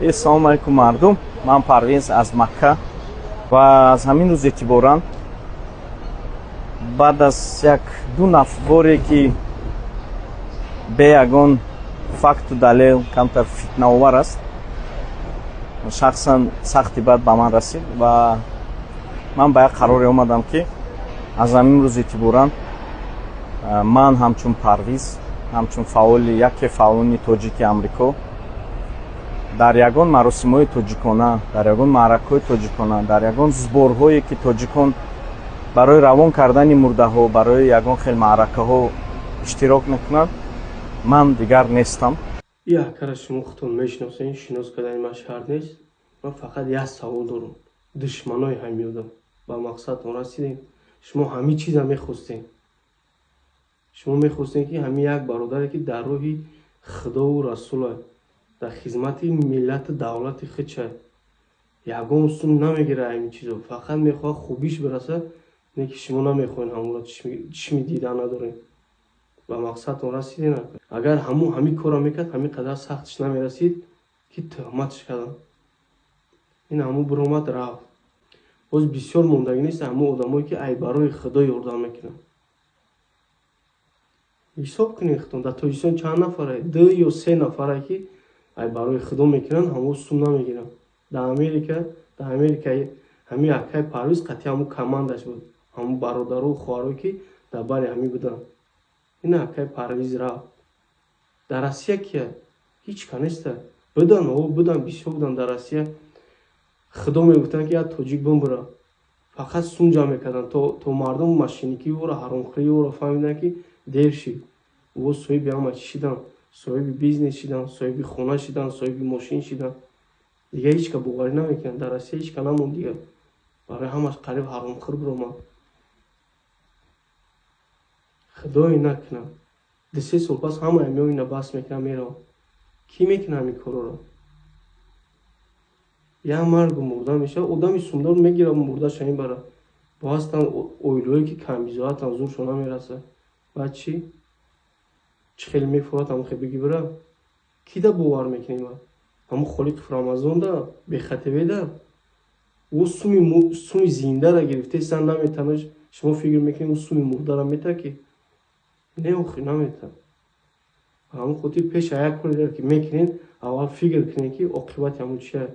Assalomu alaykum mardum. Ман Парвез аз Макка ва аз ҳамин рӯз эътиборан баъд аз як ду нафборе ки бе ягон факту далел камтар фитнаовар аст, шахсан сахти бад ба ман расид ва ман ба як қароре омадам ки аз ҳамин рӯз эътиборан ман ҳамчун Парвез, ҳамчун фаъоли яке фаъолони тоҷики амрико дар ягон маросимҳои тоҷикона, дар ягон маъракаҳои тоҷикона, дар ягон зборҳое ки тоҷикон барои равон кардани мурдаҳо, барои ягон хел маъракаҳо иштирок мекунанд, ман дигар нестам. Якара шумо худтон мешиносед, шинос кардани ман шарт нест. Ман фақат як савол дорам. Душманои ҳамин одам ба мақсадтон расидем. Шумо ҳамин чиза мехостед. шумо мехостед ки ҳамин як бародаре ки дар роҳи худову расула дар хизмати миллату давлати худша ягон сум намегира ҳамин чизо, фақат мехоҳад хубиш бираса, не ки шумо намехоҳед ҳамонро чишми дидан надоред. ба мақсадтон расидед. Агар ҳамин корро мекард, ҳамин қадар сахтиш намерасид ки тӯҳматш кардам. ин ҳамун биромад рафт. боз бисёр мондагӣ нест ҳамун одамое ки ай барои худо ёрдам мекунанд. ҳисоб кунед худтон, дар Тоҷикистон чанд нафаре? 2 ё 3 нафаре ки ай барои худо мекунанд, ҳамон сум намегиранд. Дар Америка ҳамин якай Парвез қатъи ҳамун командаш буд, ҳамун бародару хоҳаро ки дар бари ҳамин буданд. ин якай Парвез рафт. дар Россия кия? ҳеч ка неста. Будан бисёр будан дар Россия. худо мегуфтанд ки як тоҷик бимбира. Фақат сум ҷамъ мекарданд то мардум машиники ӯро ҳаромхӯри ӯро фаҳмиданд ки дер шид. ӯ соҳиби ҳама чӣ шиданд, соҳиби бизнес шиданд, соҳиби хона шиданд, соҳиби мошин шиданд. Дига ҳеч ка боварӣ намекунад. Дар Россия ҳеч ка намонд дига. Барои ҳамаш қариб ҳаромхӯр биромад. худое накунад. 2-3 сол пас ҳама ҳамиҳо ина баҳс мекунад меравад. Кӣ мекунад ҳамин корро? як марду мурда мешавад, одами сумдор мегирад мурдаша мебарад. боҳастан оилаҳое ки камбизоатан зуршон намерасад. баъд чӣ? чӣ хеле мефурад ҳамон хел биги бира? Кӣ да бовар мекунад ва? ҳамун Холиқов Рамазон да, Бехативе да. ӯ суми зиндара гирифте сан наметавонад. Шумо фикр мекунед ӯ суми мурдара метавад ки? Не охир наметавад. ҳамон хотир пеша як кори ки мекунед, аввал фикр кунед ки оқибати ҳамон чия.